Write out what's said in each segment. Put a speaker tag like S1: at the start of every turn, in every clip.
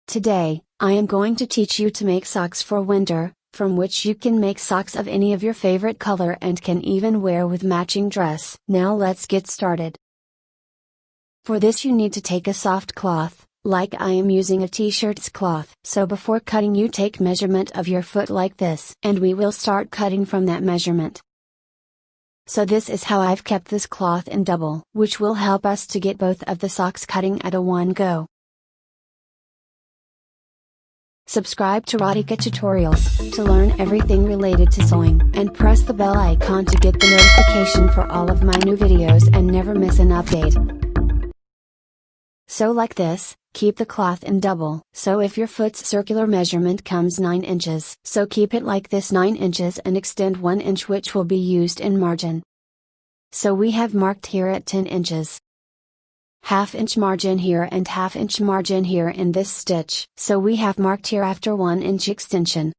S1: Today, I am going to teach you to make socks for winter, from which you can make socks of any of your favorite color and can even wear with matching dress. Now let's get started. For this you need to take a soft cloth, like I am using a t-shirt's cloth. So before cutting you take measurement of your foot like this. And we will start cutting from that measurement. So this is how I've kept this cloth in double, which will help us to get both of the socks cutting at a one go. Subscribe to Radhika Tutorials to learn everything related to sewing, and press the bell icon to get the notification for all of my new videos and never miss an update. So like this, keep the cloth in double. So if your foot's circular measurement comes 9 inches, so keep it like this 9 inches and extend 1 inch, which will be used in margin. So we have marked here at 10 inches. Half inch margin here and half inch margin here in this stitch. So we have marked here after 1 inch extension.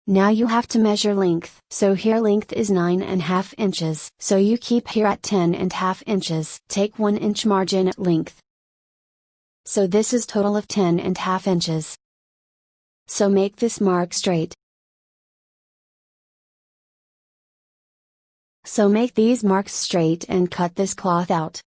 S1: Now you have to measure length. So here length is 9.5 inches. So you keep here at 10.5 inches. Take 1 inch margin at length. So this is total of 10.5 inches. So make this mark straight. So make these marks straight and cut this cloth out.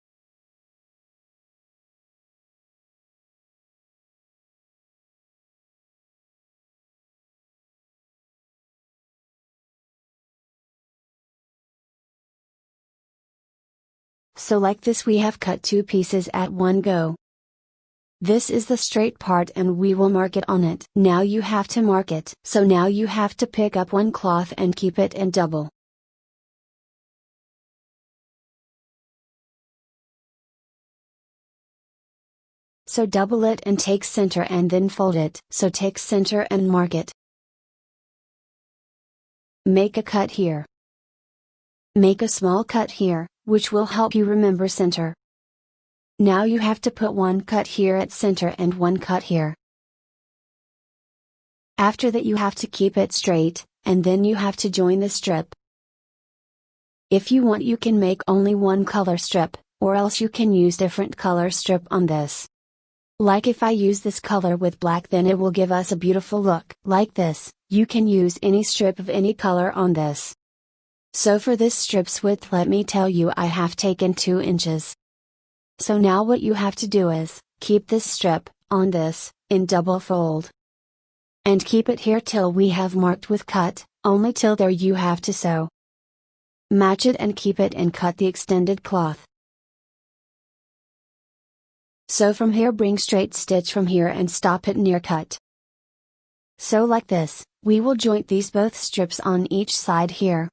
S1: So like this we have cut 2 pieces at one go. This is the straight part and we will mark it on it. Now you have to mark it. So now you have to pick up one cloth and keep it in double. So double it and take center and then fold it. So take center and mark it. Make a cut here. Make a small cut here, which will help you remember center. Now you have to put one cut here at center and one cut here. After that you have to keep it straight, and then you have to join the strip. If you want you can make only one color strip, or else you can use different color strip on this. Like if I use this color with black, then it will give us a beautiful look. Like this, you can use any strip of any color on this. So for this strip's width, let me tell you, I have taken 2 inches. So now what you have to do is, keep this strip, on this, in double fold. And keep it here till we have marked with cut, only till there you have to sew. Match it and keep it and cut the extended cloth. So from here bring straight stitch from here and stop it near cut. So like this, we will joint these both strips on each side here.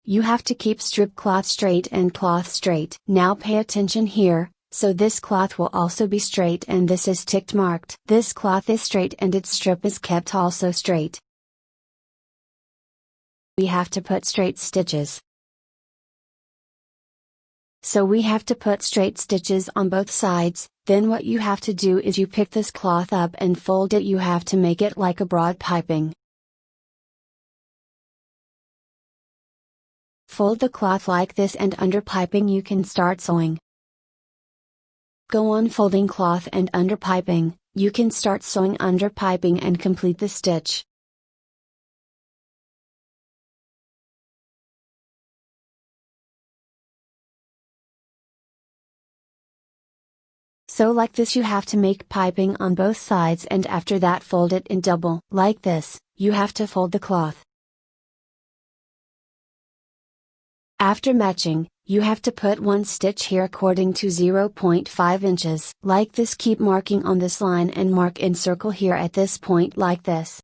S1: You have to keep strip cloth straight and cloth straight. Now pay attention here, so this cloth will also be straight and this is ticked marked. This cloth is straight and its strip is kept also straight. We have to put straight stitches. So we have to put straight stitches on both sides. Then what you have to do is you pick this cloth up and fold it. You have to make it like a broad piping. Fold the cloth like this and under piping you can start sewing. Go on folding cloth and under piping, you can start sewing under piping and complete the stitch. So like this you have to make piping on both sides and after that fold it in double. Like this, you have to fold the cloth. After matching, you have to put one stitch here according to 0.5 inches. Like this, keep marking on this line and mark in circle here at this point like this.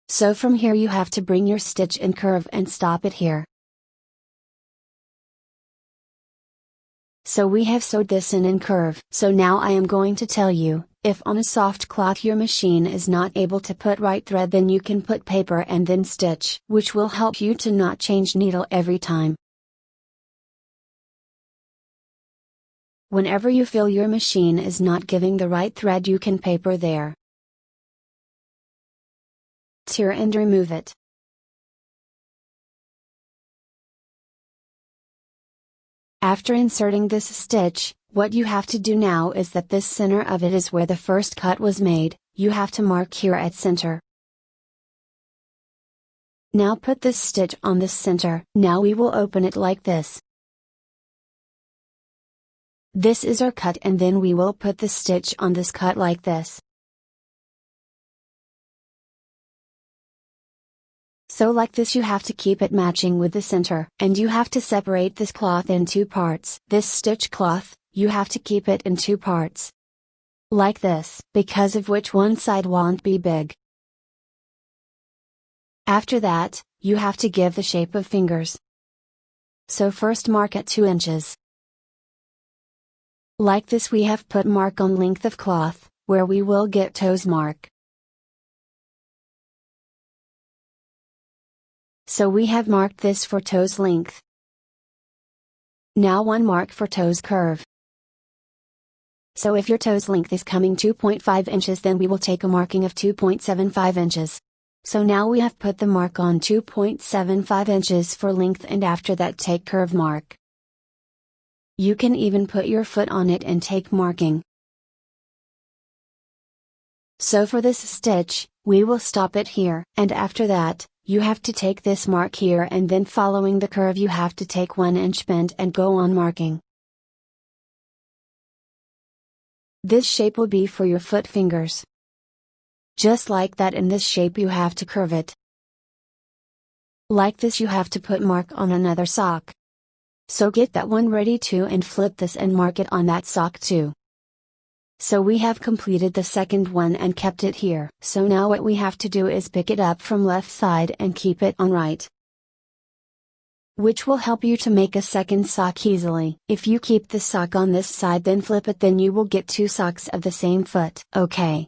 S1: So from here you have to bring your stitch in curve and stop it here. So we have sewed this in curve. So now I am going to tell you, if on a soft cloth your machine is not able to put right thread, then you can put paper and then stitch, which will help you to not change needle every time. Whenever you feel your machine is not giving the right thread, you can paper there. Tear and remove it. After inserting this stitch, What you have to do now is that this center of it is where the first cut was made, you have to mark here at center. Now put this stitch on this center. Now we will open it like this. This is our cut, and then we will put the stitch on this cut like this. So like this you have to keep it matching with the center. And you have to separate this cloth in two parts. This stitch cloth, you have to keep it in two parts. Like this, because of which one side won't be big. After that, you have to give the shape of fingers. So first mark at 2 inches. Like this we have put mark on length of cloth, where we will get toes mark. So we have marked this for toes length. Now one mark for toes curve. So if your toes length is coming 2.5 inches, then we will take a marking of 2.75 inches. So now we have put the mark on 2.75 inches for length, and after that take curve mark. You can even put your foot on it and take marking. So for this stitch, we will stop it here, and after that, you have to take this mark here, and then following the curve you have to take 1 inch bend and go on marking. This shape will be for your foot fingers. Just like that, in this shape you have to curve it. Like this you have to put mark on another sock. So get that one ready too and flip this and mark it on that sock too. So we have completed the second one and kept it here. So now what we have to do is pick it up from left side and keep it on right, which will help you to make a second sock easily. If you keep the sock on this side then flip it, then you will get 2 socks of the same foot. Okay.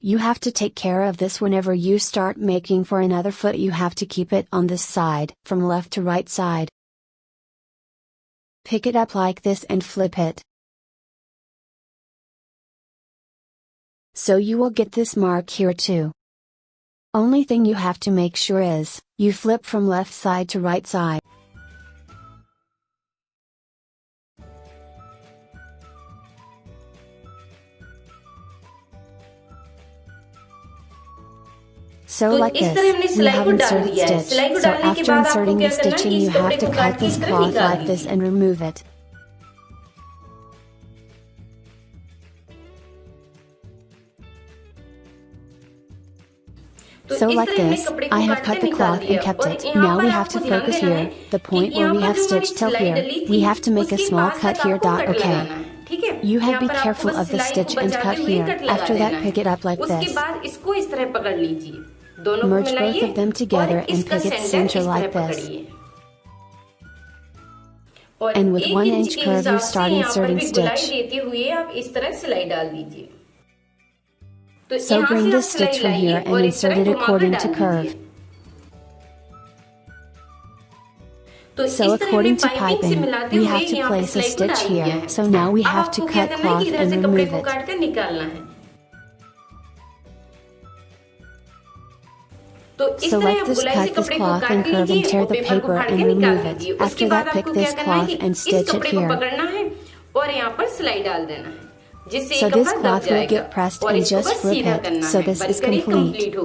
S1: You have to take care of this whenever you start making for another foot. You have to keep it on this side, from left to right side. Pick it up like this and flip it. So you will get this mark here too. Only thing you have to make sure is, you flip from left side to right side. So like this, we have inserted stitch. So after inserting the stitching you have to cut this cloth like this and remove it. So like this, I have cut the cloth and kept it. Now we have to focus here, the point where we have stitched till here, we have to make a small cut here. Okay. You have to be careful of the stitch and cut here. After that pick it up like this. Merge both of them together and pick it center like this. And with 1 inch curve you start inserting stitch. So bring this stitch from here and insert it according to curve. So according to piping, we have to place a stitch here. So now we have to cut cloth and remove it. So like this, cut this cloth and curve and tear the paper and remove it. After that pick this cloth and stitch it here. So this cloth will get pressed and just flip it. So this is complete.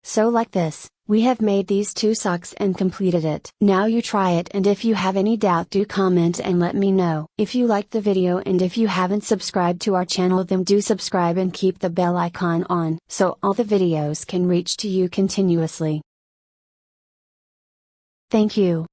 S1: So like this, we have made these 2 socks and completed it. Now you try it, and if you have any doubt do comment and let me know. If you liked the video and if you haven't subscribed to our channel then do subscribe and keep the bell icon on, so all the videos can reach to you continuously. Thank you.